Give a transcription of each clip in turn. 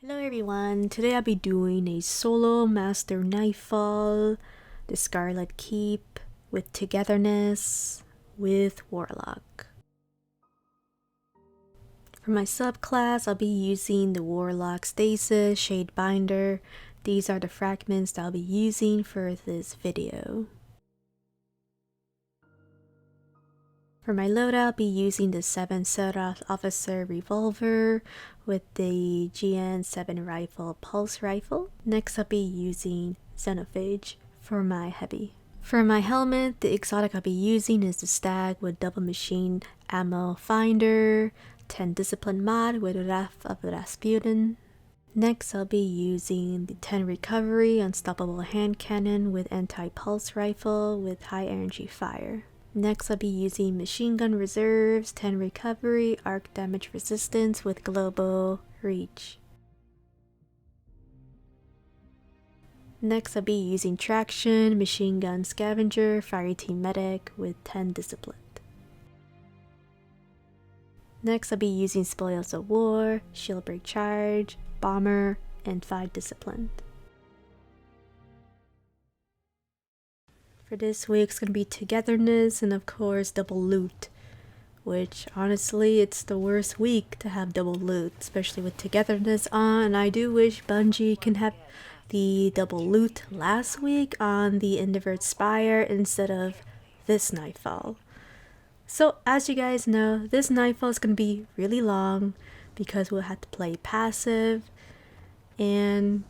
Hello everyone, today I'll be doing a solo Master Nightfall, the Scarlet Keep, with togetherness, with Warlock. For my subclass, I'll be using the Warlock Stasis Shade Binder. These are the fragments that I'll be using for this video. For my loadout, I'll be using the 7 Seraph Officer Revolver with the GN7 Rifle Pulse Rifle. Next, I'll be using Xenophage for my heavy. For my helmet, the exotic I'll be using is the Stag with Double Machine Ammo Finder, 10 Discipline mod with Wrath of Rasputin. Next, I'll be using the 10 Recovery Unstoppable Hand Cannon with Anti-Pulse Rifle with High Energy Fire. Next, I'll be using Machine Gun Reserves, 10 Recovery, Arc Damage Resistance with Global Reach. Next, I'll be using Traction, Machine Gun Scavenger, Fireteam Medic with 10 Discipline. Next, I'll be using Spoils of War, Shield Break Charge, Bomber, and 5 Discipline. For this week, it's going to be togetherness and of course double loot, which honestly it's the worst week to have double loot, especially with togetherness on, and I do wish Bungie can have the double loot last week on the Endeavored Spire instead of this Nightfall. So as you guys know, this Nightfall is going to be really long because we'll have to play passive, and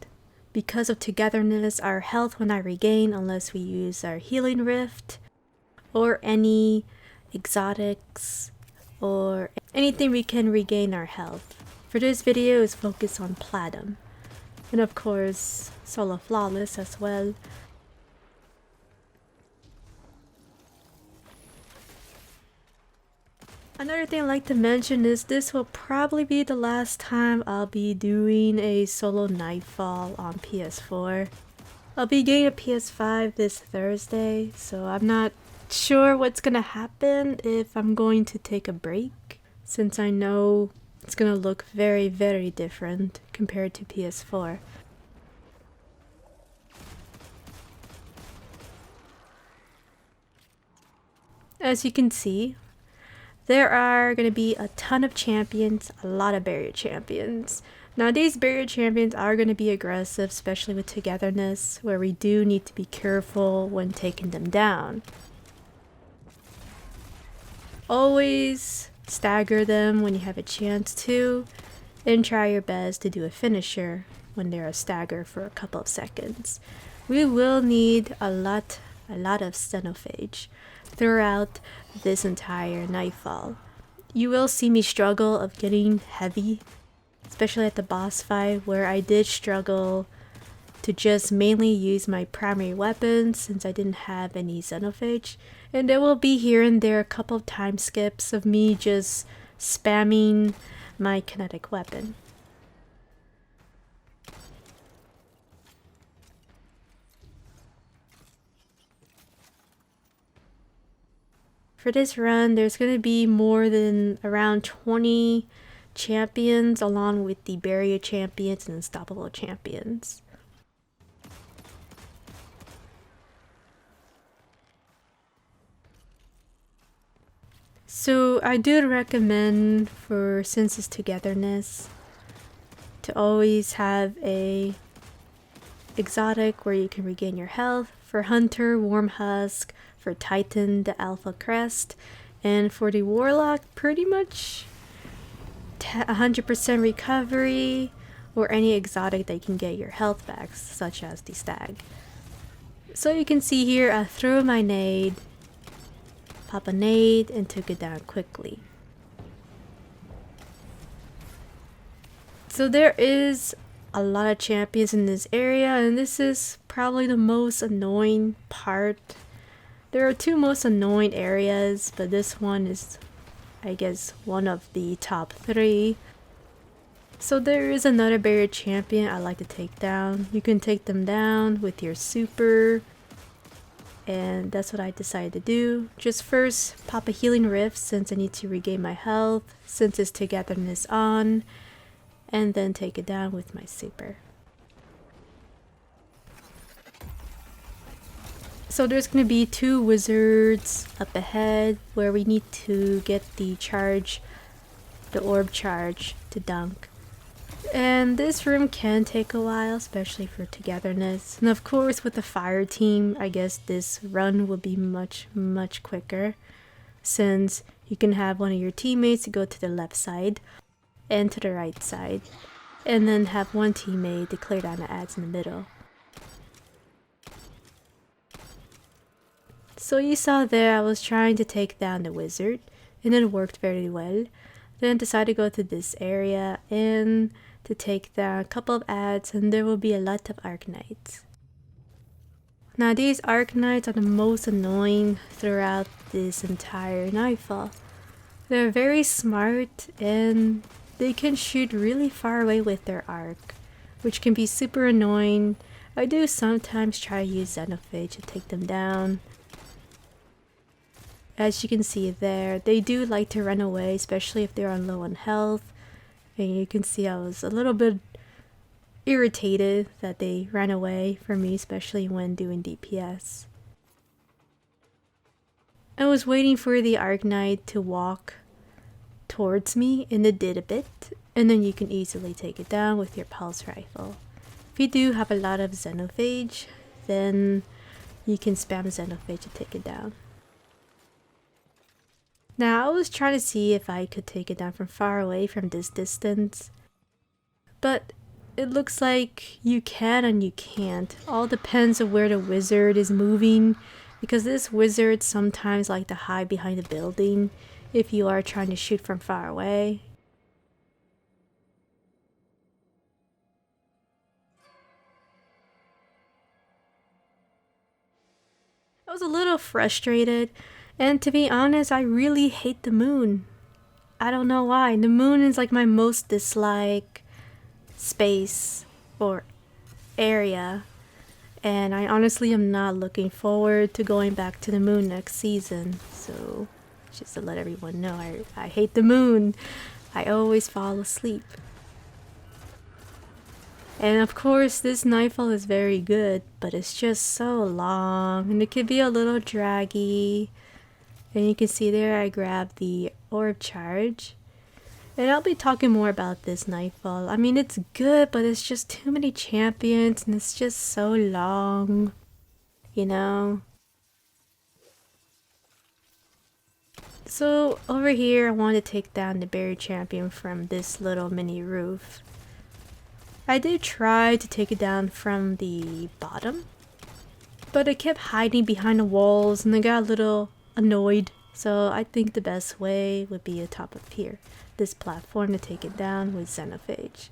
because of togetherness, our health will not regain unless we use our healing rift or any exotics or anything we can regain our health. For this video is focused on Platinum and of course solo flawless as well. Another thing I'd like to mention is this will probably be the last time I'll be doing a solo Nightfall on PS4. I'll be getting a PS5 this Thursday, so I'm not sure what's gonna happen if I'm going to take a break, since I know it's gonna look very, very different compared to PS4. As you can see, there are going to be a ton of champions, a lot of barrier champions. Now these barrier champions are going to be aggressive, especially with togetherness, where we do need to be careful when taking them down. Always stagger them when you have a chance to, and try your best to do a finisher when they're a stagger for a couple of seconds. We will need a lot of Xenophage throughout this entire Nightfall. You will see me struggle of getting heavy, especially at the boss fight, where I did struggle to just mainly use my primary weapons since I didn't have any Xenophage, and there will be here and there a couple of time skips of me just spamming my kinetic weapon. For this run, there's going to be more than around 20 champions along with the barrier champions and unstoppable champions. So I do recommend, for since it's togetherness, to always have a exotic where you can regain your health. For Hunter, Warm Husk. For Titan, the Alpha Crest. And for the Warlock, pretty much 100% recovery or any exotic that you can get your health back, such as the Stag. So you can see here, I threw my nade, pop a nade, and took it down quickly. So there is a lot of champions in this area, and this is probably the most annoying part. There are two most annoying areas, but this one is, I guess, one of the top 3. So there is another barrier champion I like to take down. You can take them down with your super, and that's what I decided to do. Just first pop a healing rift since I need to regain my health, since it's togetherness on, and then take it down with my super. So there's gonna be 2 wizards up ahead where we need to get the charge, the orb charge to dunk. And this room can take a while, especially for togetherness. And of course with the fire team, I guess this run will be much quicker, since you can have one of your teammates go to the left side and to the right side, and then have one teammate to clear down the ads in the middle. So you saw there I was trying to take down the wizard, and it worked very well. Then decided to go to this area and to take down a couple of ads, and there will be a lot of Arknights. Now these Arknights are the most annoying throughout this entire Nightfall. They're very smart and they can shoot really far away with their arc, which can be super annoying. I do sometimes try to use Xenophage to take them down. As you can see there, they do like to run away, especially if they're on low on health. And you can see I was a little bit irritated that they ran away from me, especially when doing DPS. I was waiting for the Arknight to walk towards me, and it did a bit, and then you can easily take it down with your pulse rifle. If you do have a lot of Xenophage, then you can spam Xenophage to take it down. Now I was trying to see if I could take it down from far away from this distance, but it looks like you can and you can't. All depends on where the wizard is moving, because this wizard sometimes like to hide behind a building if you are trying to shoot from far away. I was a little frustrated, and to be honest, I really hate the moon. I don't know why. The moon is like my most disliked space or area, and I honestly am not looking forward to going back to the moon next season. So just to let everyone know, I hate the moon. I always fall asleep. And of course this Nightfall is very good, but it's just so long and it can be a little draggy. And you can see there I grabbed the orb charge. And I'll be talking more about this Nightfall. I mean, it's good, but it's just too many champions and it's just so long, you know? So over here I want to take down the berry champion from this little mini roof. I did try to take it down from the bottom, but it kept hiding behind the walls and I got a little annoyed. So I think the best way would be atop of here, this platform, to take it down with Xenophage.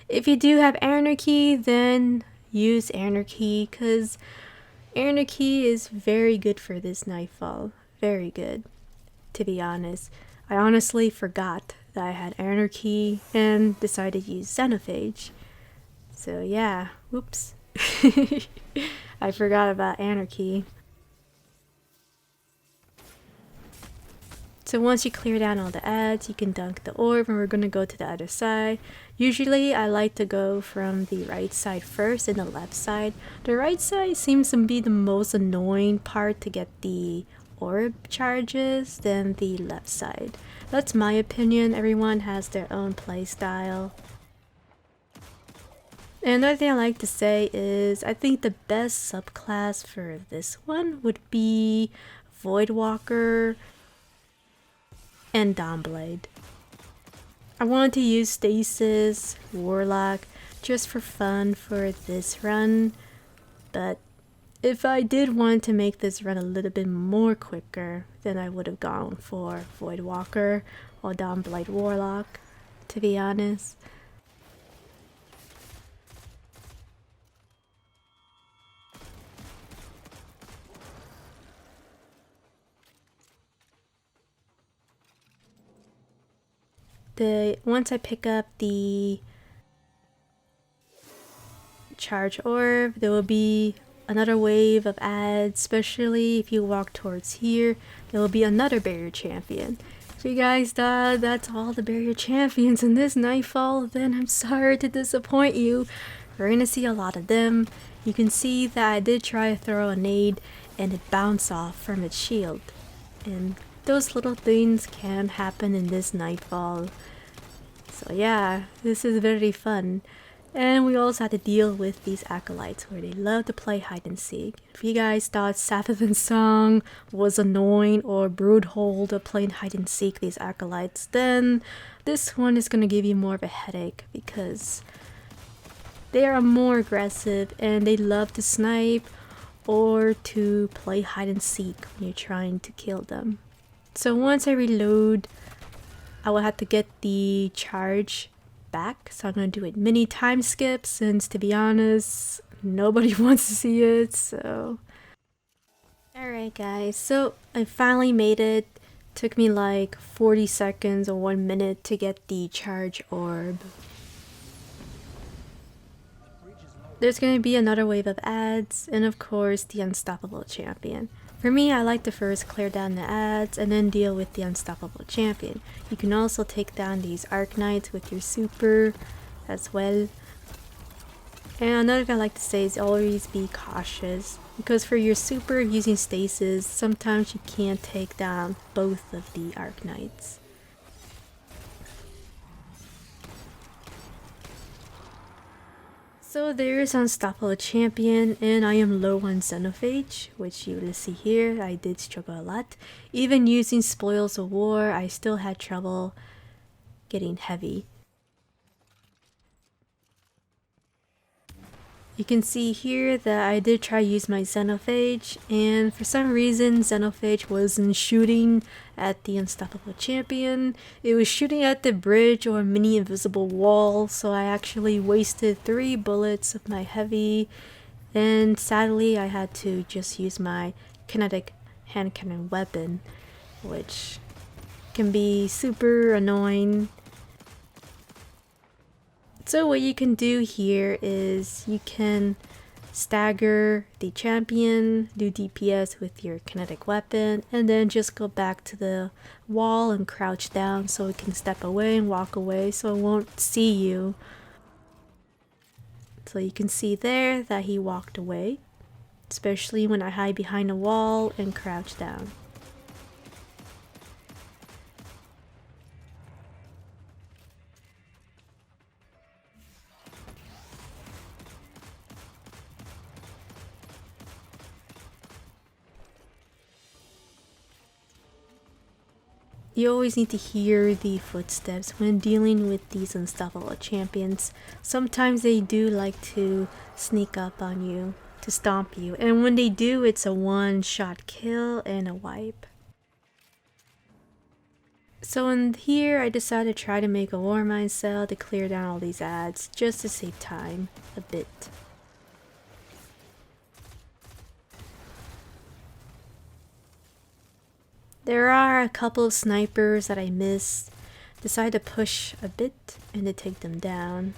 If you do have Anarchy, then use Anarchy, because Anarchy is very good for this Nightfall. Very good, to be honest. I honestly forgot that I had Anarchy and decided to use Xenophage. So yeah, whoops. I forgot about Anarchy. So once you clear down all the ads, you can dunk the orb, and we're going to go to the other side. Usually I like to go from the right side first and the left side. The right side seems to be the most annoying part to get the orb charges than the left side. That's my opinion. Everyone has their own play style. And another thing I like to say is I think the best subclass for this one would be Voidwalker and Dawnblade. I wanted to use Stasis, Warlock, just for fun for this run, but if I did want to make this run a little bit more quicker, then I would have gone for Voidwalker or Dawnblade Warlock, to be honest. Once I pick up the charge orb, there will be another wave of ads, especially if you walk towards here. There will be another barrier champion. If you guys thought that's all the barrier champions in this Nightfall, then I'm sorry to disappoint you. We're gonna see a lot of them. You can see that I did try to throw a nade and it bounced off from its shield. And those little things can happen in this Nightfall. So yeah, this is very fun. And we also had to deal with these acolytes where they love to play hide and seek. If you guys thought Sapphivin's song was annoying or Broodhold or playing hide and seek these acolytes, then this one is gonna give you more of a headache because they are more aggressive and they love to snipe or to play hide and seek when you're trying to kill them. So once I reload, I will have to get the charge back, so I'm gonna do it mini time skip since, to be honest, nobody wants to see it. So alright guys, so I finally made it. Took me like 40 seconds or 1 minute to get the charge orb. There's gonna be another wave of ads and of course the unstoppable champion. For me, I like to first clear down the ads and then deal with the unstoppable champion. You can also take down these arc knights with your super as well. And another thing I like to say is always be cautious, because for your super using stasis, sometimes you can't take down both of the arc knights. So there's Unstoppable Champion, and I am low on Xenophage, which you will see here. I did struggle a lot. Even using Spoils of War, I still had trouble getting heavy. You can see here that I did try to use my Xenophage, and for some reason Xenophage wasn't shooting at the Unstoppable Champion. It was shooting at the bridge or mini invisible wall, so I actually wasted 3 bullets of my heavy, and sadly I had to just use my kinetic hand cannon weapon, which can be super annoying. So what you can do here is you can stagger the champion, do DPS with your kinetic weapon, and then just go back to the wall and crouch down so it can step away and walk away so it won't see you. So you can see there that he walked away, especially when I hide behind a wall and crouch down. You always need to hear the footsteps when dealing with these unstoppable champions. Sometimes they do like to sneak up on you to stomp you, and when they do, it's a one-shot kill and a wipe. So in here, I decided to try to make a war mine cell to clear down all these ads, just to save time a bit. There are a couple of snipers that I missed. Decided to push a bit and to take them down.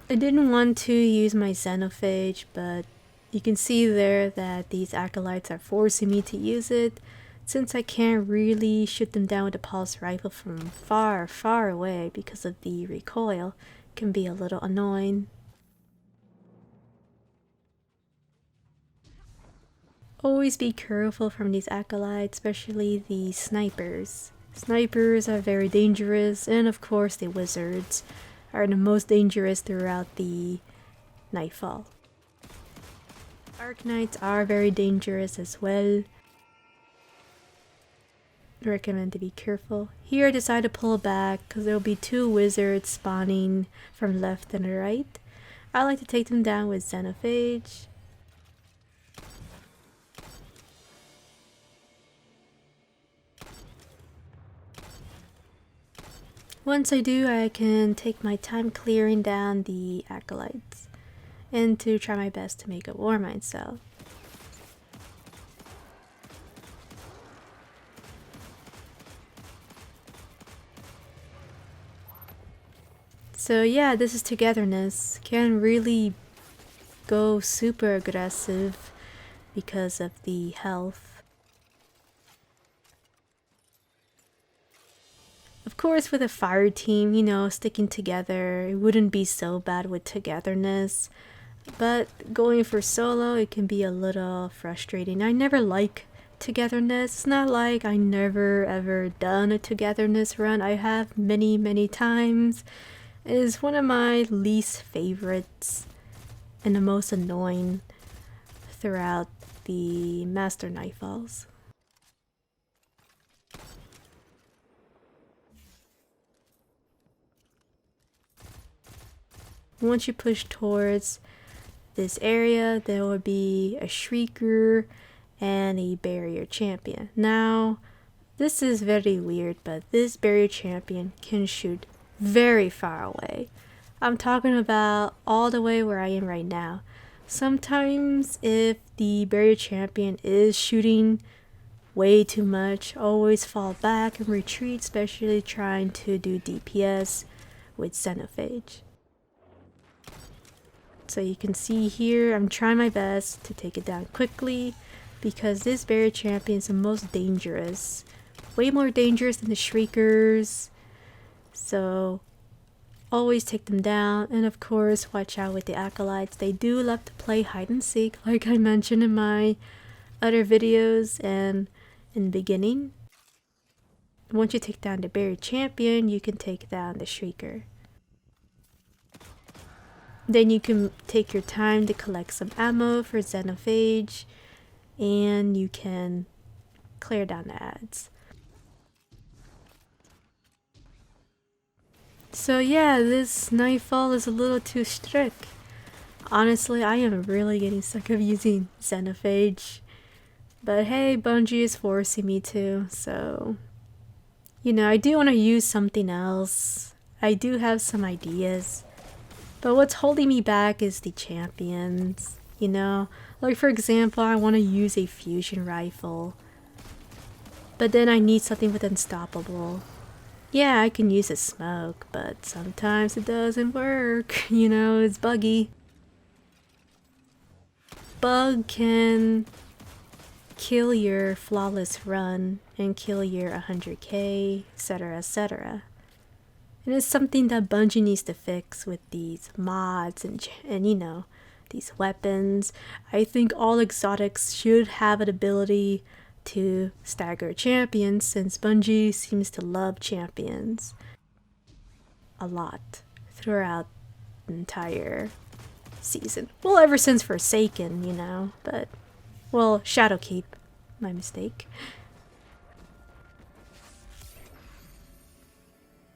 I didn't want to use my Xenophage, but you can see there that these acolytes are forcing me to use it. Since I can't really shoot them down with a pulse rifle from far, far away because of the recoil, it can be a little annoying. Always be careful from these acolytes, especially the snipers. Snipers are very dangerous, and of course the wizards are the most dangerous throughout the Nightfall. Arc Knights are very dangerous as well. I recommend to be careful. Here I decided to pull back because there will be 2 wizards spawning from left and right. I like to take them down with Xenophage. Once I do, I can take my time clearing down the acolytes and to try my best to make a war mine cell. So yeah, this is togetherness. Can really go super aggressive because of the health. Of course, with a fire team, you know, sticking together, it wouldn't be so bad with togetherness. But going for solo, it can be a little frustrating. I never like togetherness. It's not like I never ever done a togetherness run. I have many times. It is one of my least favorites and the most annoying throughout the Master Nightfalls. Once you push towards this area, there will be a Shrieker and a barrier champion. Now, this is very weird, but this barrier champion can shoot very far away. I'm talking about all the way where I am right now. Sometimes if the barrier champion is shooting way too much, always fall back and retreat, especially trying to do DPS with Xenophage. So you can see here, I'm trying my best to take it down quickly because this barrier champion is the most dangerous. Way more dangerous than the Shriekers. So always take them down, and of course watch out with the acolytes. They do love to play hide and seek, like I mentioned in my other videos and in the beginning. Once you take down the barrier champion, you can take down the Shrieker. Then you can take your time to collect some ammo for Xenophage, and you can clear down the ads. So yeah, this Nightfall is a little too strict. Honestly, I am really getting sick of using Xenophage. But hey, Bungie is forcing me to, so... You know, I do want to use something else. I do have some ideas. But what's holding me back is the champions. You know, like for example, I want to use a fusion rifle. But then I need something with unstoppable. Yeah, I can use a smoke, but sometimes it doesn't work. You know, it's buggy. Bug can kill your flawless run and kill your 100k, etc, etc. And it's something that Bungie needs to fix with these mods and you know, these weapons. I think all exotics should have an ability to stagger champions, since Bungie seems to love champions a lot throughout the entire season. Well, ever since Forsaken, you know, but well, Shadowkeep, my mistake.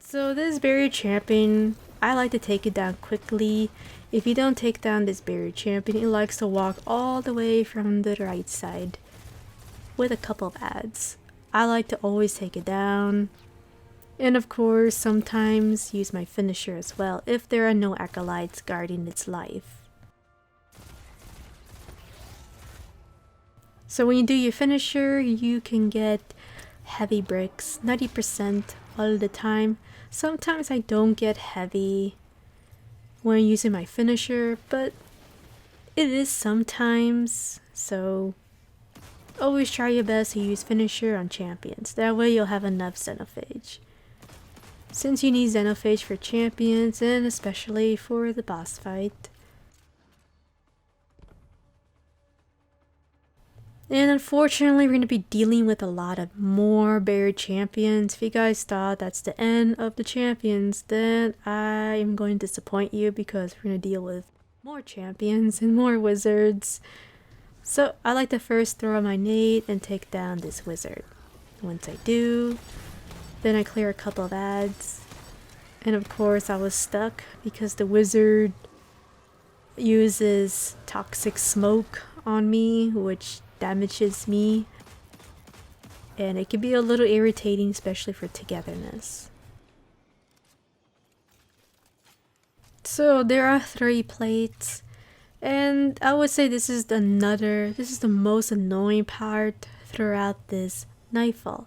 So this barrier champion, I like to take it down quickly. If you don't take down this barrier champion, it likes to walk all the way from the right side with a couple of ads. I like to always take it down. And of course, sometimes use my finisher as well if there are no acolytes guarding its life. So when you do your finisher, you can get heavy bricks, 90% all the time. Sometimes I don't get heavy when using my finisher, but it is sometimes, so always try your best to use finisher on champions. That way you'll have enough Xenophage. Since you need Xenophage for champions and especially for the boss fight. And unfortunately, we're going to be dealing with a lot of more barrier champions. If you guys thought that's the end of the champions, then I am going to disappoint you, because we're going to deal with more champions and more wizards. So I like to first throw my nade and take down this wizard. Once I do, then I clear a couple of ads. And of course I was stuck because the wizard uses toxic smoke on me, which damages me, and it can be a little irritating, especially for togetherness. So there are 3 plates, and I would say this is the most annoying part throughout this Nightfall.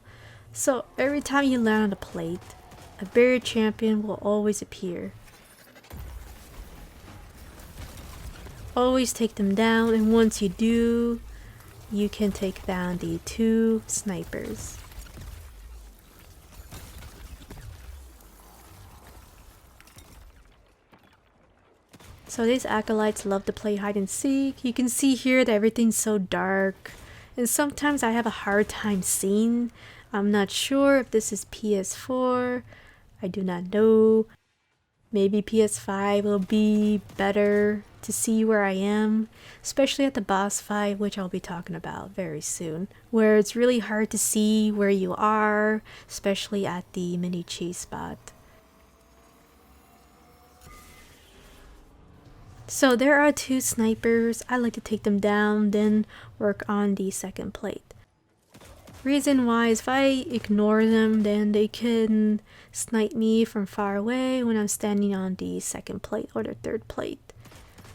So every time you land on a plate, a barrier champion will always appear. always take them down, and once you do, you can take down the 2 snipers. So these acolytes love to play hide and seek. You can see here that everything's so dark, and sometimes I have a hard time seeing. I'm not sure if this is PS4. I do not know. Maybe PS5 will be better to see where I am, especially at the boss fight, which I'll be talking about very soon, where it's really hard to see where you are, especially at the mini cheese spot. So there are 2 snipers. I like to take them down, then work on the second plate. Reason why is if I ignore them, then they can snipe me from far away when I'm standing on the second plate or the third plate.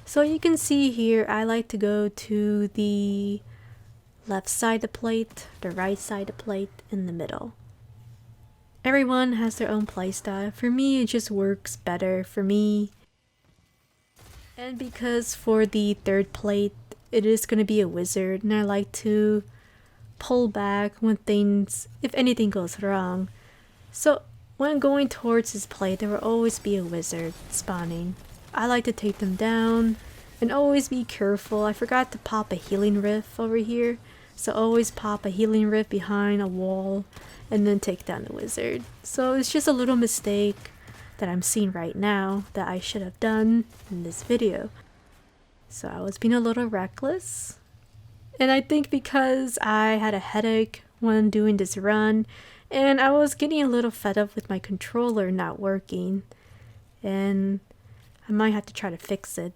So you can see here, I like to go to the left side of the plate, the right side of the plate, in the middle. Everyone has their own playstyle. For me, it just works better for me. And because for the third plate, it is going to be a wizard, and I like to pull back when things, if anything goes wrong. So when going towards his plate, there will always be a wizard spawning. I like to take them down and always be careful. I forgot to pop a healing rift over here, so always pop a healing rift behind a wall and then take down the wizard. So it's just a little mistake that I'm seeing right now that I should have done in this video. So I was being a little reckless. And I think because I had a headache when doing this run, and I was getting a little fed up with my controller not working, and I might have to try to fix it.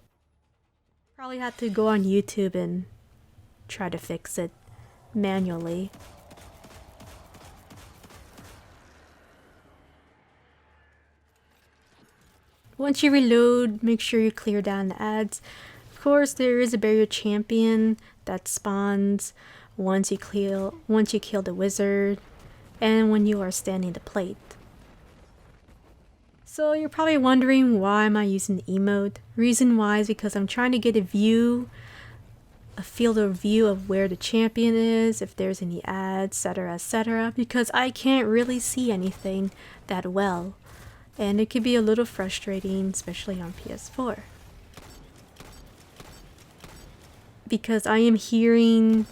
Probably have to go on YouTube and try to fix it manually. Once you reload, make sure you clear down the ads. Of course, there is a barrier champion that spawns once you kill the wizard and when you are standing the plate. So you're probably wondering, why am I using the emote? Reason why is because I'm trying to get a field of view of where the champion is, if there's any ads, etc, because I can't really see anything that well, and it can be a little frustrating, especially on PS4. Because I am hearing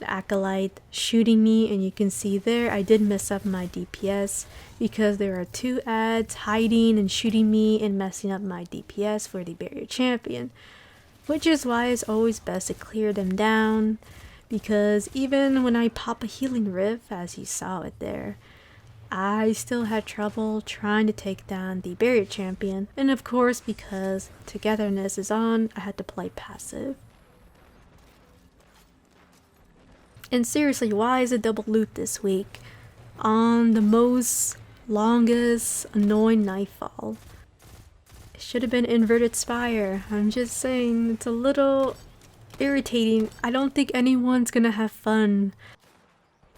the acolyte shooting me, and you can see there I did mess up my DPS because there are 2 ads hiding and shooting me and messing up my DPS for the barrier champion, which is why it's always best to clear them down, because even when I pop a healing rift, as you saw it there, I still had trouble trying to take down the barrier champion, and of course because togetherness is on, I had to play passive. And seriously, why is it double loot this week on the most longest annoying nightfall? It should have been inverted spire. I'm just saying, it's a little irritating. I don't think anyone's gonna have fun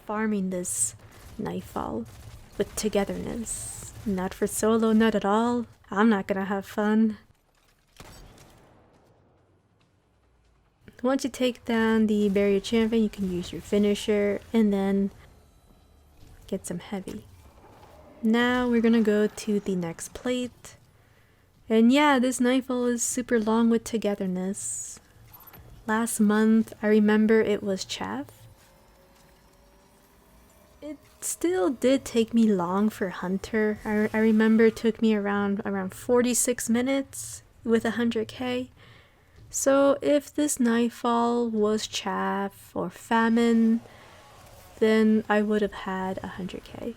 farming this nightfall with togetherness. Not for solo, not at all. I'm not gonna have fun. Once you take down the barrier champion, you can use your finisher and then get some heavy. Now we're gonna go to the next plate. And yeah, this nightfall is super long with togetherness. Last month, I remember it was chaff. It still did take me long for Hunter. I remember it took me around 46 minutes with 100k. So if this nightfall was chaff or famine, then I would have had 100k.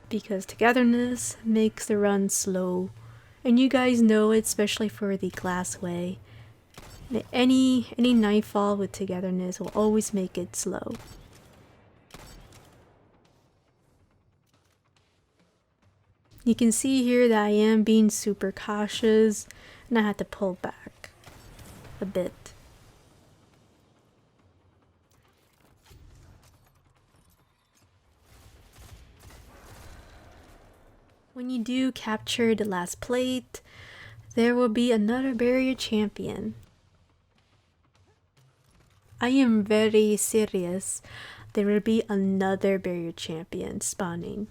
Because togetherness makes the run slow, and you guys know it, especially for the glassway. Any nightfall with togetherness will always make it slow. You can see here that I am being super cautious, and I had to pull back a bit. When you do capture the last plate, there will be another barrier champion. I am very serious. There will be another barrier champion spawning.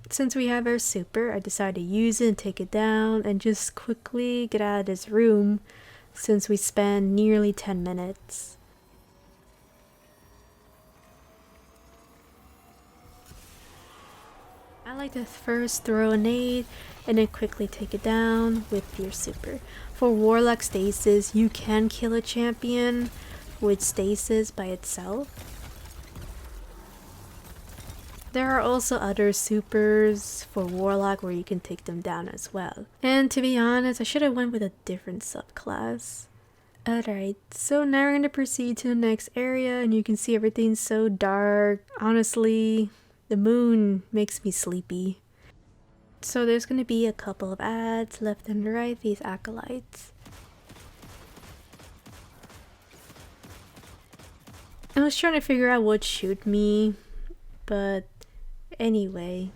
Since we have our super, I decided to use it and take it down and just quickly get out of this room since we spent nearly 10 minutes. I like to first throw a nade and then quickly take it down with your super. For Warlock stasis, you can kill a champion with stasis by itself. There are also other supers for Warlock where you can take them down as well. And to be honest, I should have went with a different subclass. Alright, so now we're going to proceed to the next area, and you can see everything's so dark. Honestly, the moon makes me sleepy. So there's going to be a couple of ads left and right, these acolytes. I was trying to figure out what shoot me, but anyway.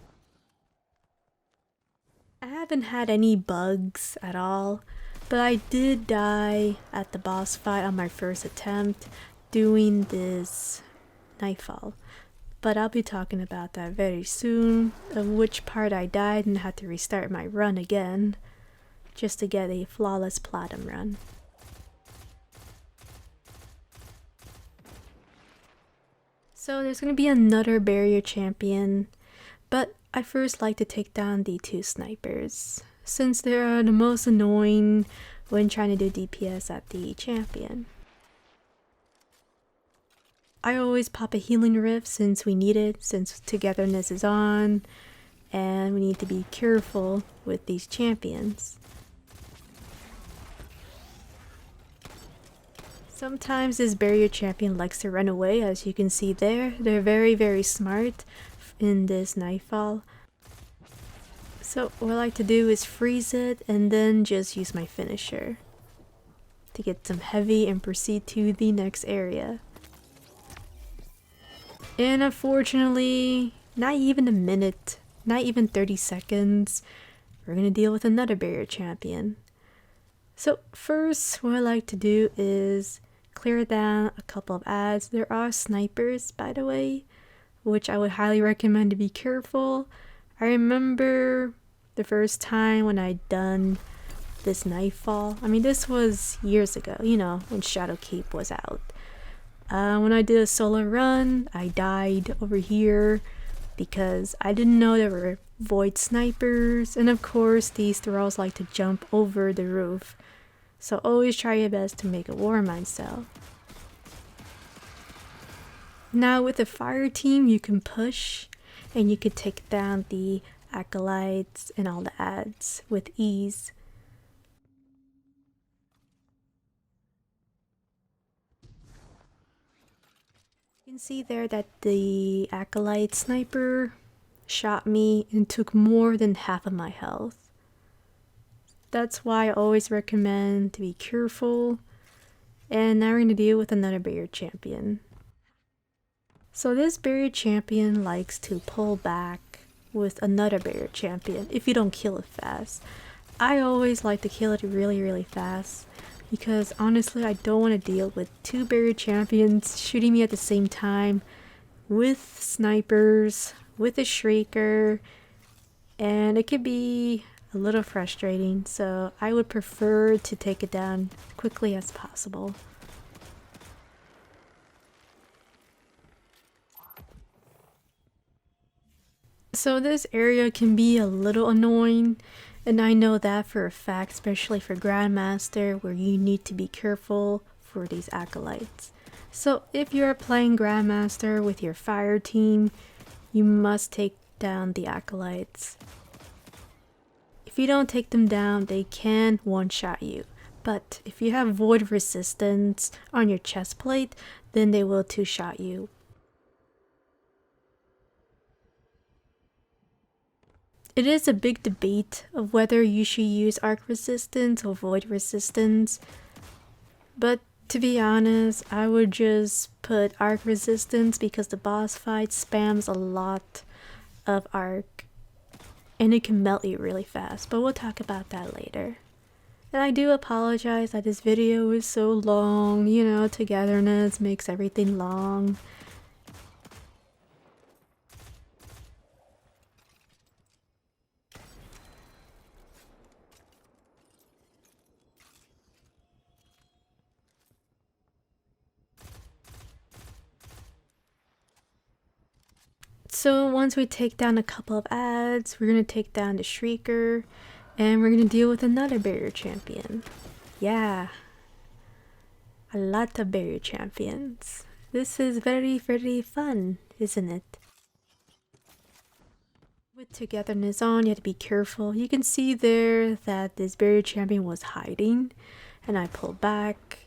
I haven't had any bugs at all, but I did die at the boss fight on my first attempt doing this Nightfall. But I'll be talking about that very soon, of which part I died and had to restart my run again, just to get a flawless platinum run. So there's going to be another barrier champion, but I first like to take down the 2 snipers, since they are the most annoying when trying to do DPS at the champion. I always pop a healing rift since we need it, since togetherness is on, and we need to be careful with these champions. Sometimes this barrier champion likes to run away, as you can see there. They're very smart in this Nightfall. So what I like to do is freeze it and then just use my finisher to get some heavy and proceed to the next area. And unfortunately, not even a minute, not even 30 seconds, we're gonna deal with another barrier champion. So first, what I like to do is clear down a couple of ads. There are snipers, by the way, which I would highly recommend to be careful. I remember the first time when I done this Nightfall. I mean, this was years ago, you know, when Scarlet Keep was out. When I did a solo run, I died over here because I didn't know there were void snipers, and of course these thralls like to jump over the roof. So always try your best to make a war mine cell. Now with the fire team, you can push and you can take down the acolytes and all the ads with ease. You can see there that the acolyte sniper shot me and took more than half of my health. That's why I always recommend to be careful. And now we're going to deal with another barrier champion. So this barrier champion likes to pull back with another barrier champion if you don't kill it fast. I always like to kill it really fast, because honestly I don't want to deal with 2 barrier champions shooting me at the same time with snipers, with a shrieker, and it could be a little frustrating, so I would prefer to take it down quickly as possible. So this area can be a little annoying, and I know that for a fact, especially for Grandmaster, where you need to be careful for these acolytes. So if you're playing Grandmaster with your fire team, you must take down the acolytes. If you don't take them down, they can one-shot you. But if you have void resistance on your chest plate, then they will two-shot you. It is a big debate of whether you should use arc resistance or void resistance. But to be honest, I would just put arc resistance because the boss fight spams a lot of arc. and it can melt you really fast, but we'll talk about that later. And I do apologize that this video is so long, you know, togetherness makes everything long. So once we take down a couple of ads, we're going to take down the Shrieker, and we're going to deal with another barrier champion. Yeah, a lot of barrier champions. This is very, very fun, isn't it? With togetherness on, you have to be careful. You can see there that this barrier champion was hiding, and I pulled back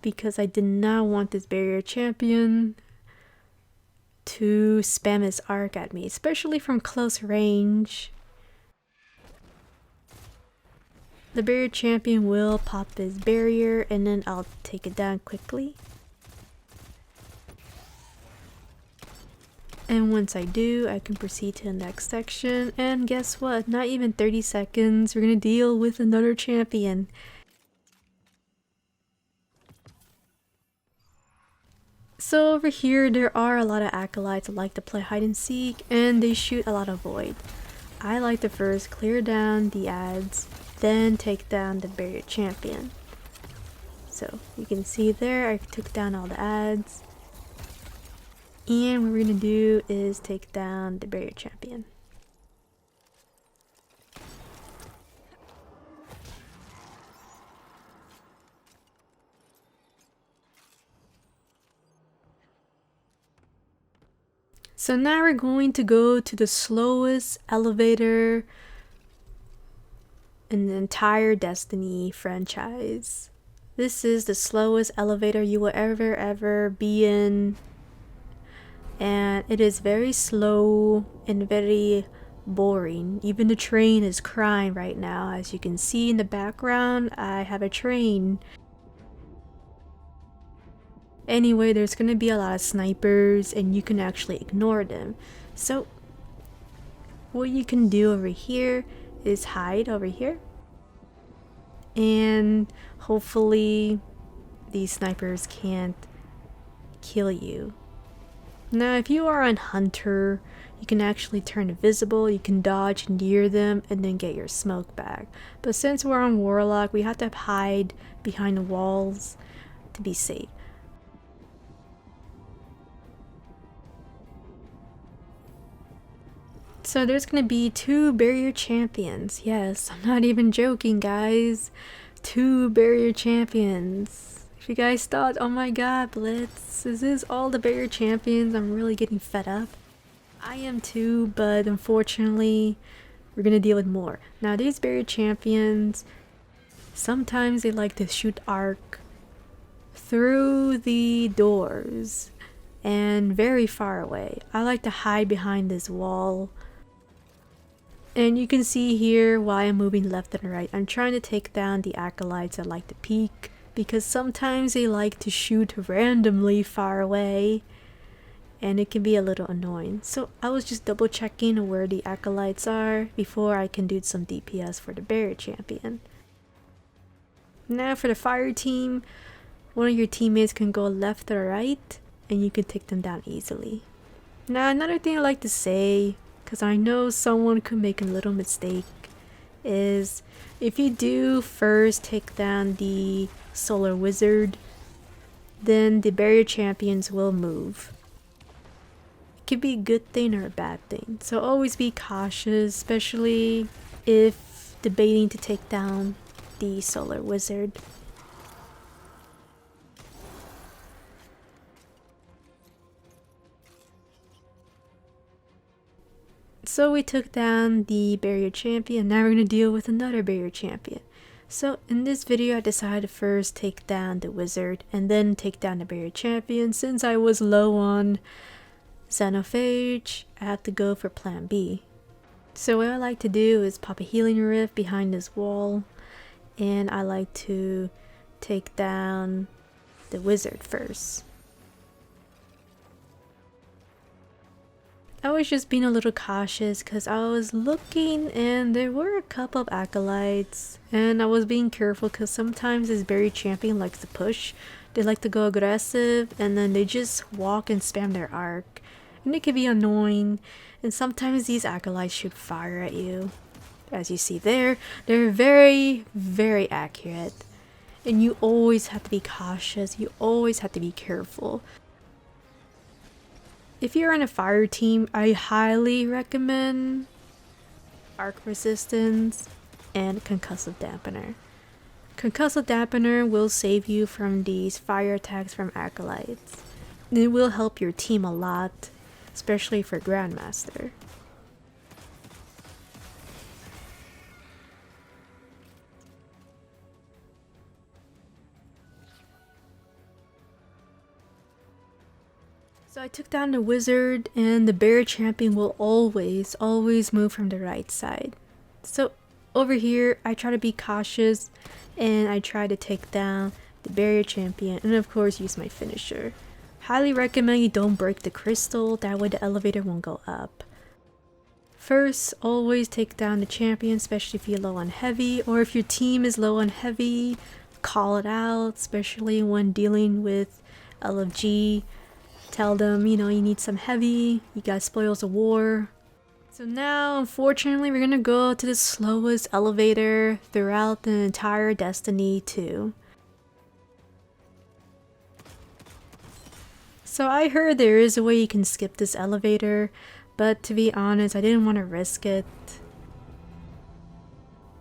because I did not want this barrier champion to spam his arc at me, especially from close range. The barrier champion will pop this barrier and then I'll take it down quickly. And once I do, I can proceed to the next section, and guess what? Not even 30 seconds, we're gonna deal with another champion. So over here, there are a lot of acolytes that like to play hide and seek, and they shoot a lot of void. I like to first clear down the ads, then take down the barrier champion. So you can see there, I took down all the ads. And what we're gonna do is take down the barrier champion. So now we're going to go to the slowest elevator in the entire Destiny franchise. This is the slowest elevator you will ever be in. And it is very slow and very boring. Even the train is crying right now. As you can see in the background, I have a train. Anyway, there's gonna be a lot of snipers and you can actually ignore them. So what you can do over here is hide over here. And hopefully these snipers can't kill you. Now if you are on Hunter, you can actually turn invisible, you can dodge near them and then get your smoke back. But since we're on Warlock, we have to hide behind the walls to be safe. So there's gonna be 2 barrier champions. Yes, I'm not even joking, guys. 2 barrier champions. If you guys thought, oh my god, Blitz, is this all the barrier champions? I'm really getting fed up. I am too, but unfortunately, we're gonna deal with more. Now these barrier champions, sometimes they like to shoot arc through the doors and very far away. I like to hide behind this wall. And you can see here why I'm moving left and right. I'm trying to take down the acolytes that like to peek, because sometimes they like to shoot randomly far away and it can be a little annoying. So I was just double checking where the acolytes are before I can do some DPS for the barrier champion. Now for the fire team, one of your teammates can go left or right and you can take them down easily. Now another thing I like to say, because I know someone could make a little mistake, is if you do first take down the solar wizard, then the barrier champions will move. It could be a good thing or a bad thing, so always be cautious, especially if debating to take down the solar wizard. So we took down the barrier champion, now we're going to deal with another barrier champion. So in this video I decided to first take down the wizard and then take down the barrier champion. Since I was low on Xenophage, I had to go for plan B. So what I like to do is pop a healing rift behind this wall, and I like to take down the wizard first. I was just being a little cautious because I was looking and there were a couple of acolytes, and I was being careful because sometimes this berry champion likes to push. They like to go aggressive and then they just walk and spam their arc, and it can be annoying, and sometimes these acolytes shoot fire at you. As you see there, they're very, very accurate, and you always have to be cautious, you always have to be careful. If you're on a fire team, I highly recommend arc resistance and concussive dampener. Concussive dampener will save you from these fire attacks from acolytes. It will help your team a lot, especially for Grandmaster. So I took down the wizard, and the bear champion will always move from the right side. So over here I try to be cautious and I try to take down the barrier champion and of course use my finisher. Highly recommend you don't break the crystal, that way the elevator won't go up. First, always take down the champion, especially if you're low on heavy, or if your team is low on heavy, call it out, especially when dealing with LFG. Tell them, you know, you need some heavy, you got spoils of war. So now, unfortunately, we're gonna go to the slowest elevator throughout the entire Destiny 2. So I heard there is a way you can skip this elevator, but to be honest, I didn't want to risk it.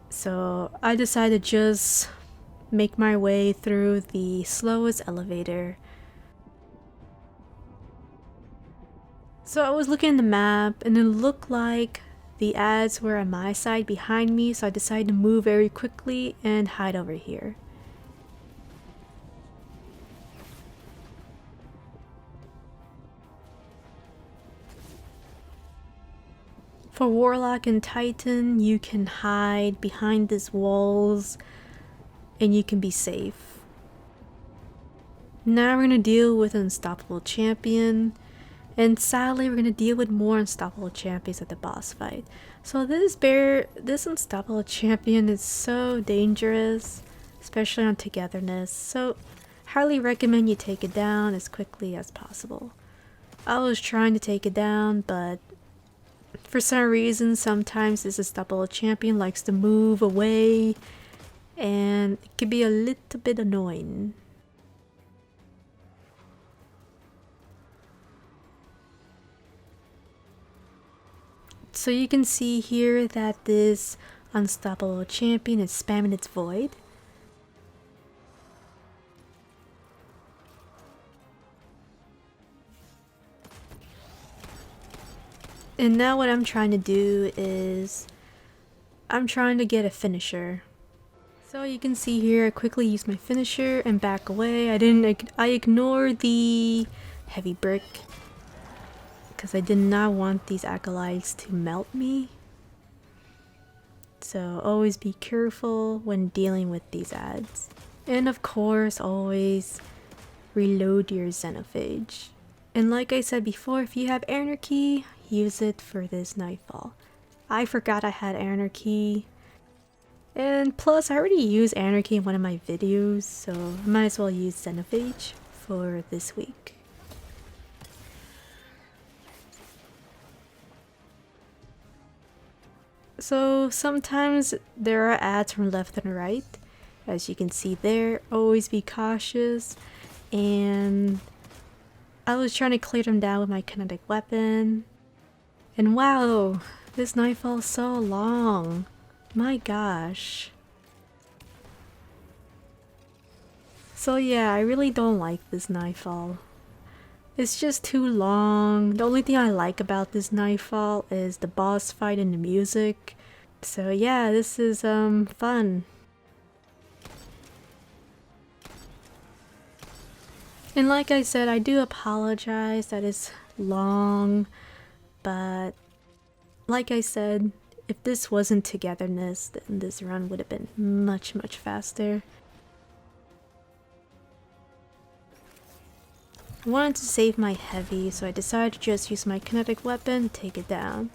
So I decided to just make my way through the slowest elevator. So I was looking at the map and it looked like the ads were on my side behind me, so I decided to move very quickly and hide over here. For Warlock and Titan, you can hide behind these walls and you can be safe. Now we're gonna deal with an unstoppable champion. And sadly, we're gonna deal with more unstoppable champions at the boss fight. So this unstoppable champion is so dangerous, especially on togetherness. So highly recommend you take it down as quickly as possible. I was trying to take it down, but for some reason, sometimes this unstoppable champion likes to move away, and it can be a little bit annoying. So you can see here that this unstoppable champion is spamming its void. And now what I'm trying to do is I'm trying to get a finisher. So you can see here I quickly use my finisher and back away. I ignored the heavy brick because I did not want these acolytes to melt me. So always be careful when dealing with these ads. And of course, always reload your Xenophage. And like I said before, if you have Anarchy, use it for this Nightfall. I forgot I had Anarchy. And plus, I already used Anarchy in one of my videos, so I might as well use Xenophage for this week. So sometimes there are ads from left and right, as you can see there. Always be cautious, and I was trying to clear them down with my kinetic weapon. And wow, this Nightfall is so long. My gosh. So yeah, I really don't like this Nightfall. It's just too long. The only thing I like about this Nightfall is the boss fight and the music. So yeah, this is fun. And like I said, I do apologize that it's long, but like I said, if this wasn't togetherness, then this run would have been much faster. I wanted to save my heavy, so I decided to just use my kinetic weapon to take it down.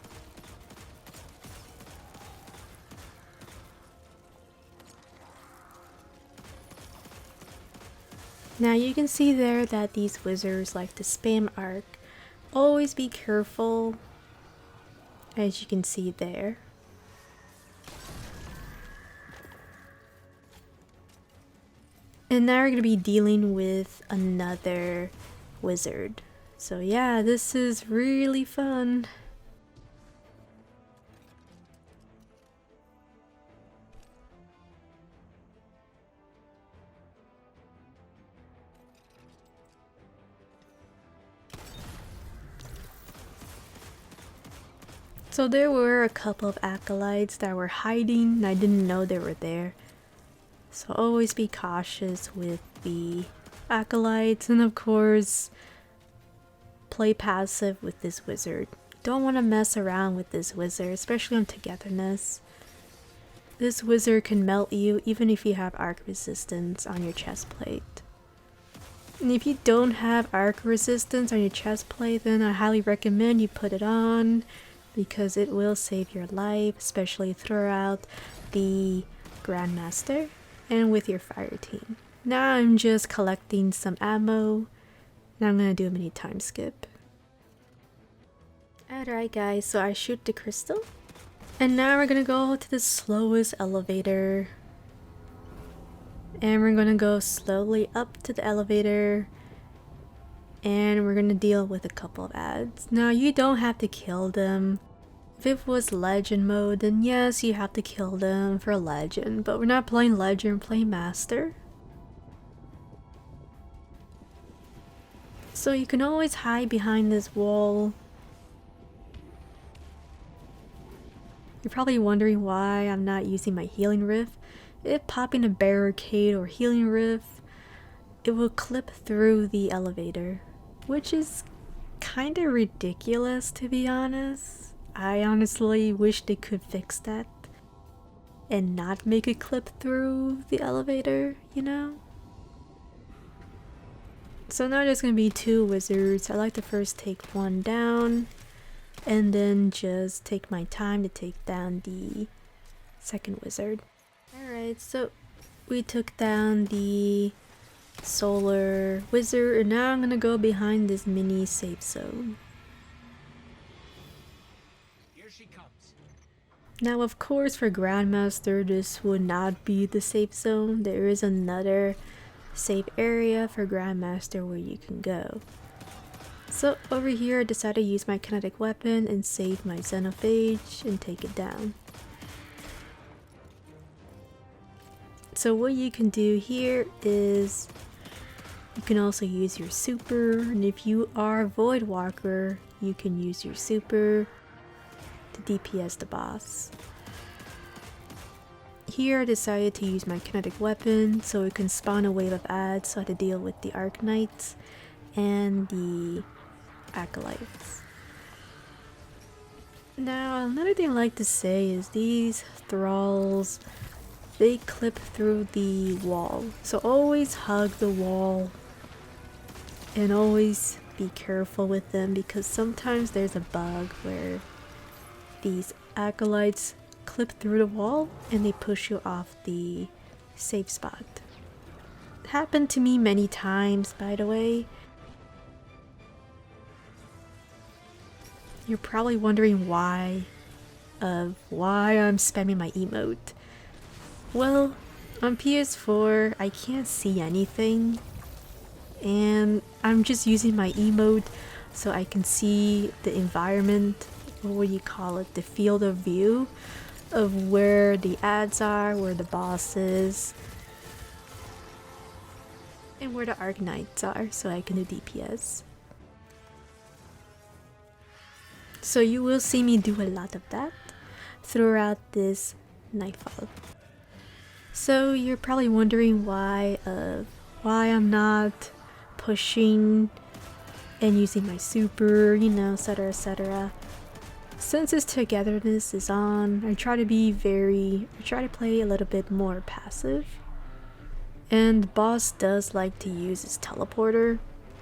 Now you can see there that these wizards like to spam arc. Always be careful, as you can see there. And now we're going to be dealing with another wizard. So yeah, this is really fun. So there were a couple of acolytes that were hiding and I didn't know they were there. So always be cautious with the acolytes, and of course play passive with this wizard. Don't want to mess around with this wizard, especially on togetherness. This wizard can melt you even if you have arc resistance on your chest plate. And if you don't have arc resistance on your chest plate, then I highly recommend you put it on, because it will save your life, especially throughout the Grandmaster and with your fire team. Now I'm just collecting some ammo, and I'm gonna do a mini time skip. Alright guys, so I shoot the crystal, and now we're gonna go to the slowest elevator, and we're gonna go slowly up to the elevator, and we're gonna deal with a couple of ads. Now you don't have to kill them. If it was legend mode, then yes, you have to kill them for legend, but we're not playing legend, we're playing master. So you can always hide behind this wall. You're probably wondering why I'm not using my healing rift. If popping a barricade or healing rift, it will clip through the elevator, which is kind of ridiculous, to be honest. I honestly wish they could fix that and not make it clip through the elevator, you know? So now there's gonna be two wizards. I like to first take one down and then just take my time to take down the second wizard. Alright, so we took down the solar wizard, and now I'm gonna go behind this mini safe zone. Now of course for Grandmaster this would not be the safe zone. There is another safe area for Grandmaster where you can go. So over here I decided to use my kinetic weapon and save my Xenophage and take it down. So what you can do here is you can also use your super, and if you are Voidwalker you can use your super to DPS the boss. Here I decided to use my kinetic weapon so it can spawn a wave of ads, so I had to deal with the Arc Knights and the Acolytes. Now another thing I like to say is these thralls, they clip through the wall, so always hug the wall and always be careful with them, because sometimes there's a bug where these acolytes clip through the wall and they push you off the safe spot. It happened to me many times, by the way. You're probably wondering why I'm spamming my emote. Well, on PS4 I can't see anything, and I'm just using my emote so I can see the environment, what you call it, the field of view of where the ads are, where the boss is, and where the Arc Knights are, so I can do DPS. So you will see me do a lot of that throughout this Nightfall. So you're probably wondering why I'm not pushing and using my super, you know, etc, etc. Since this togetherness is on, I try to play a little bit more passive. And the boss does like to use his teleporter.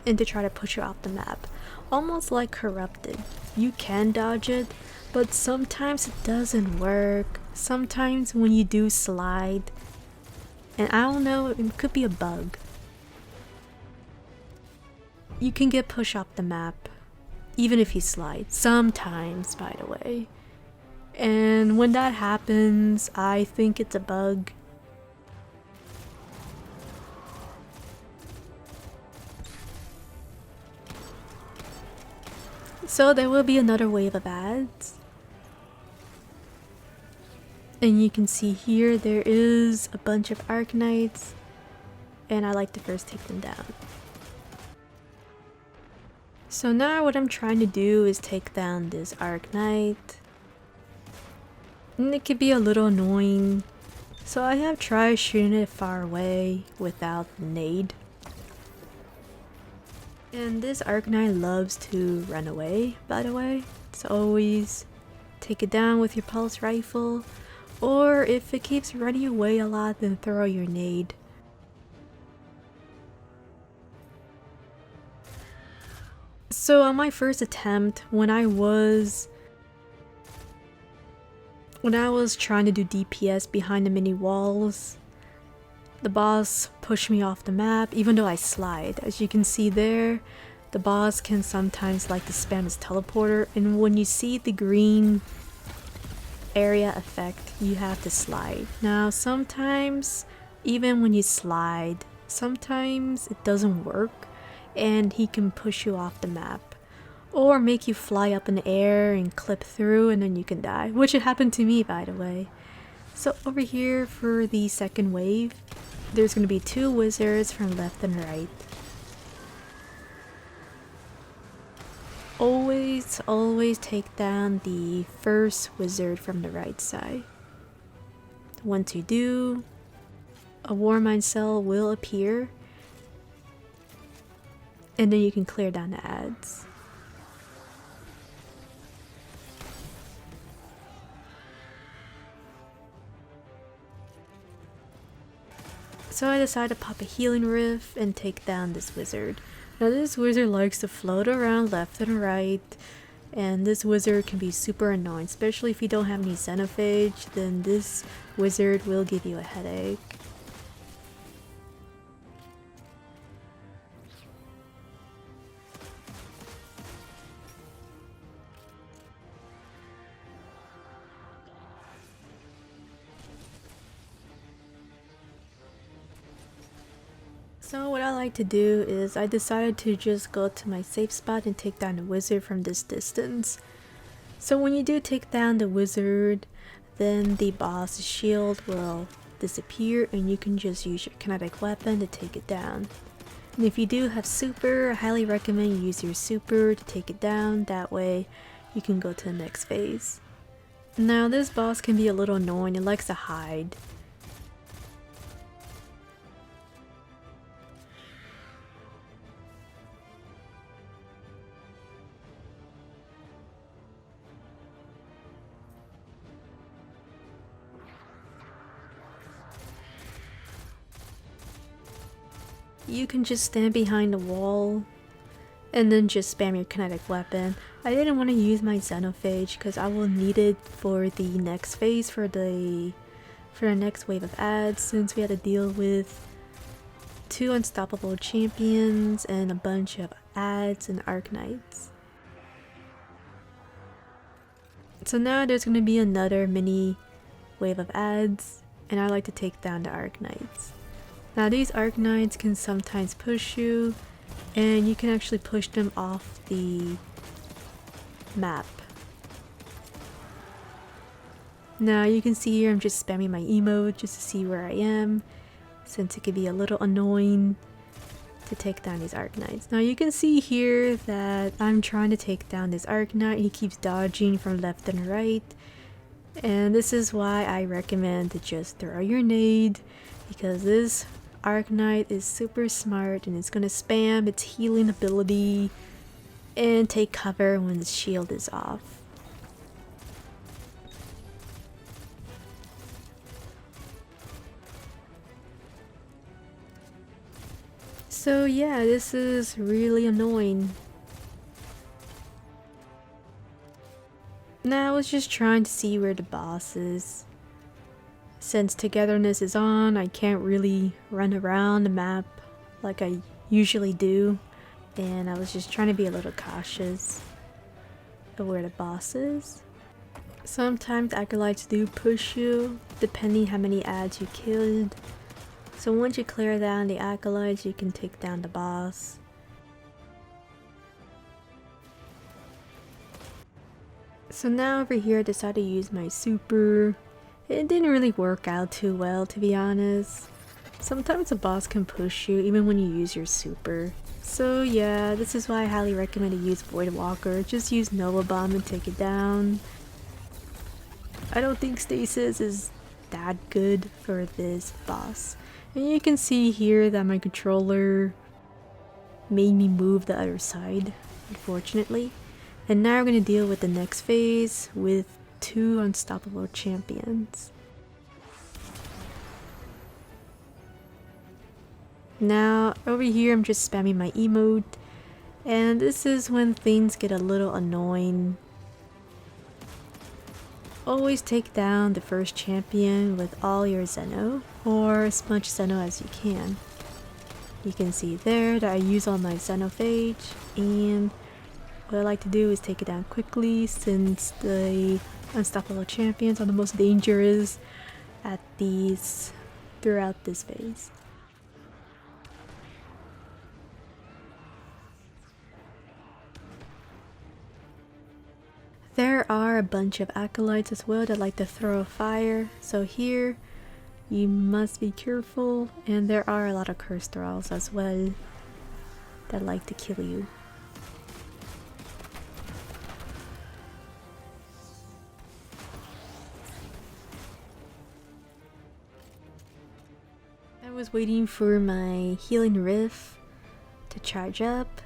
and to try to push you off the map. Almost like Corrupted. You can dodge it, but sometimes it doesn't work. Sometimes when you do slide, and I don't know, it could be a bug, you can get pushed off the map, even if you slide. Sometimes, by the way. And when that happens, I think it's a bug. So there will be another wave of ads. And you can see here there is a bunch of Arknights, and I like to first take them down. So now what I'm trying to do is take down this Arknight. And it could be a little annoying. So I have tried shooting it far away without nade. And this Arknight loves to run away, by the way. So always take it down with your pulse rifle. Or if it keeps running away a lot, then throw your nade. So on my first attempt, when I was trying to do DPS behind the mini walls, the boss pushed me off the map even though I slide. As you can see there, the boss can sometimes like to spam his teleporter, and when you see the green area effect, you have to slide. Now sometimes, even when you slide, sometimes it doesn't work and he can push you off the map or make you fly up in the air and clip through, and then you can die, which had happened to me, by the way. So over here for the second wave, there's going to be 2 wizards from left and right. Always take down the first wizard from the right side. Once you do, a Warmind cell will appear, and then you can clear down the ads. So I decided to pop a healing rift and take down this wizard. Now this wizard likes to float around left and right, and this wizard can be super annoying, especially if you don't have any Xenophage, then this wizard will give you a headache. So what I like to do is I decided to just go to my safe spot and take down the wizard from this distance. So when you do take down the wizard, then the boss shield will disappear and you can just use your kinetic weapon to take it down. And if you do have super, I highly recommend you use your super to take it down, that way you can go to the next phase. Now this boss can be a little annoying, it likes to hide. You can just stand behind the wall and then just spam your kinetic weapon. I didn't want to use my Xenophage because I will need it for the next phase, for the next wave of ads, since we had to deal with 2 unstoppable champions and a bunch of ads and Arknights. So now there's going to be another mini wave of ads, and I like to take down the Arknights. Now these Arknights can sometimes push you, and you can actually push them off the map. Now you can see here I'm just spamming my emote just to see where I am, since it could be a little annoying to take down these Arknights. Now you can see here that I'm trying to take down this Arknight. He keeps dodging from left and right, and this is why I recommend to just throw your nade, because this Arknight is super smart and it's gonna spam its healing ability and take cover when the shield is off. So yeah, this is really annoying. Now I was just trying to see where the boss is. Since togetherness is on, I can't really run around the map like I usually do. And I was just trying to be a little cautious of where the boss is. Sometimes acolytes do push you, depending how many ads you killed. So once you clear down the acolytes, you can take down the boss. So now over here I decided to use my super. It didn't really work out too well, to be honest. Sometimes a boss can push you even when you use your super. So yeah, this is why I highly recommend to use Void Walker. Just use Nova Bomb and take it down. I don't think stasis is that good for this boss. And you can see here that my controller made me move the other side, unfortunately. And now we're going to deal with the next phase with 2 unstoppable champions. Now over here I'm just spamming my emote, and this is when things get a little annoying. Always take down the first champion with all your Xeno, or as much Xeno as you can. You can see there that I use all my Xenophage, and what I like to do is take it down quickly since the unstoppable champions are the most dangerous at these throughout this phase. There are a bunch of acolytes as well that like to throw fire, so here you must be careful, and there are a lot of curse thralls as well that like to kill you. I was waiting for my healing rift to charge up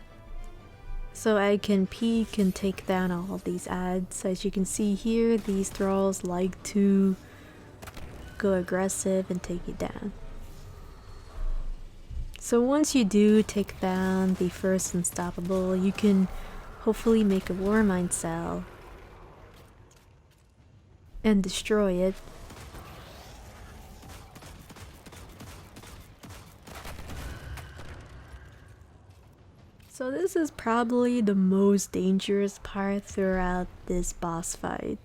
so I can peek and take down all these ads. As you can see here, these thralls like to go aggressive and take it down. So once you do take down the first unstoppable, you can hopefully make a Warmind cell and destroy it. So this is probably the most dangerous part throughout this boss fight,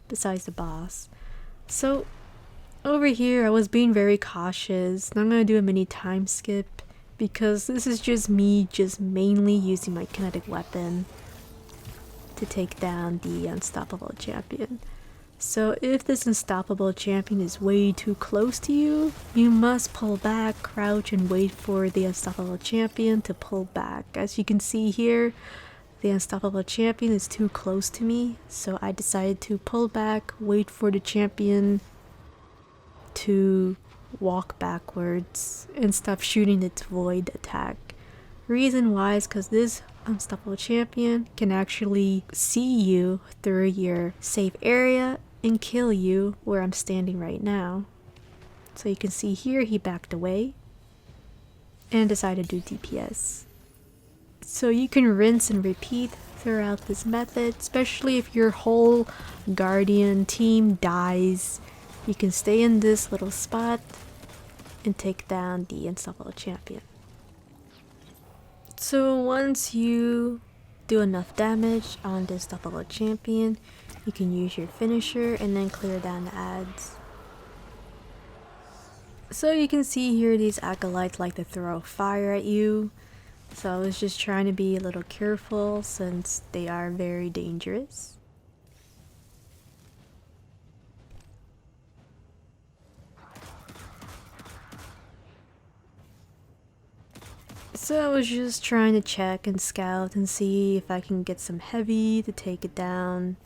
besides the boss. So over here I was being very cautious. I'm gonna do a mini time skip because this is just me mainly using my kinetic weapon to take down the unstoppable champion. So if this unstoppable champion is way too close to you, you must pull back, crouch, and wait for the unstoppable champion to pull back. As you can see here, the unstoppable champion is too close to me, so I decided to pull back, wait for the champion to walk backwards and stop shooting its void attack. Reason why is because this unstoppable champion can actually see you through your safe area and kill you where I'm standing right now. So you can see here he backed away and decided to do DPS. So you can rinse and repeat throughout this method, especially if your whole guardian team dies. You can stay in this little spot and take down the unstoppable champion. So once you do enough damage on the unstoppable champion, you can use your finisher and then clear down the ads. So you can see here these acolytes like to throw fire at you. So I was just trying to be a little careful since they are very dangerous. So I was just trying to check and scout and see if I can get some heavy to take it down.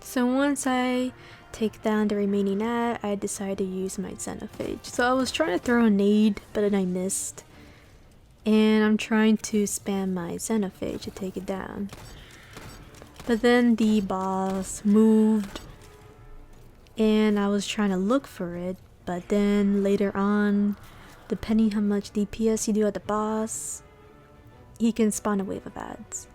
So once I take down the remaining ad, I decided to use my Xenophage. So I was trying to throw a nade, but then I missed. and I'm trying to spam my Xenophage to take it down. But then the boss moved and I was trying to look for it, but then later on, depending how much DPS you do at the boss, he can spawn a wave of ads.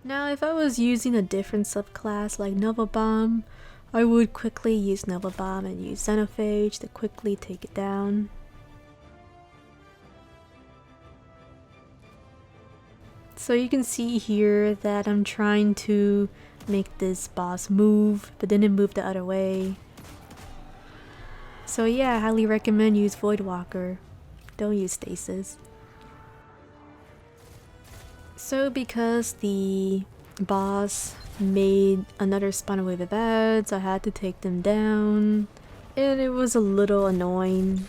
Now if I was using a different subclass like Nova Bomb, I would quickly use Nova Bomb and use Xenophage to quickly take it down. So you can see here that I'm trying to make this boss move, but then it moved the other way. So yeah, I highly recommend use Voidwalker. Don't use stasis. So because the boss made another spawn wave of ads, I had to take them down, and it was a little annoying.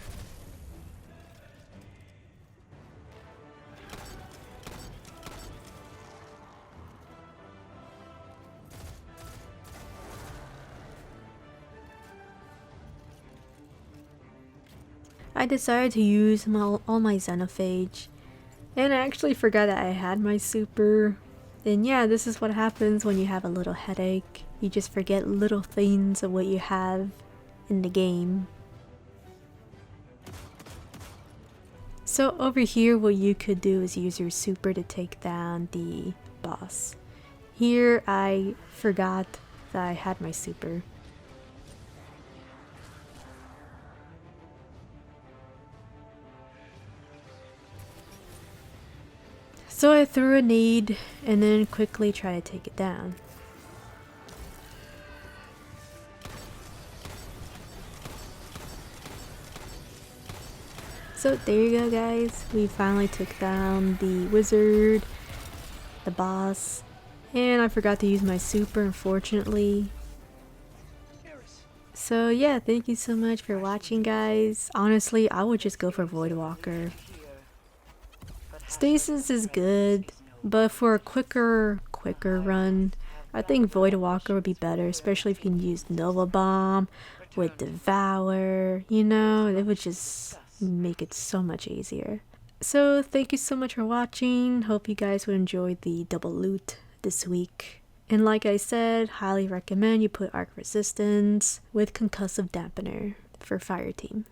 I decided to use all my Xenophage, and I actually forgot that I had my super. And yeah, this is what happens when you have a little headache. You just forget little things of what you have in the game. So over here, what you could do is use your super to take down the boss. Here I forgot that I had my super. So I threw a nade and then quickly try to take it down. So there you go guys, we finally took down the wizard, the boss, and I forgot to use my super unfortunately. So yeah, thank you so much for watching guys. Honestly, I would just go for Voidwalker. Stasis is good, but for a quicker run, I think Voidwalker would be better, especially if you can use Nova Bomb with Devour, you know, it would just make it so much easier. So thank you so much for watching, hope you guys would enjoy the double loot this week. And like I said, highly recommend you put Arc Resistance with Concussive Dampener for Fireteam.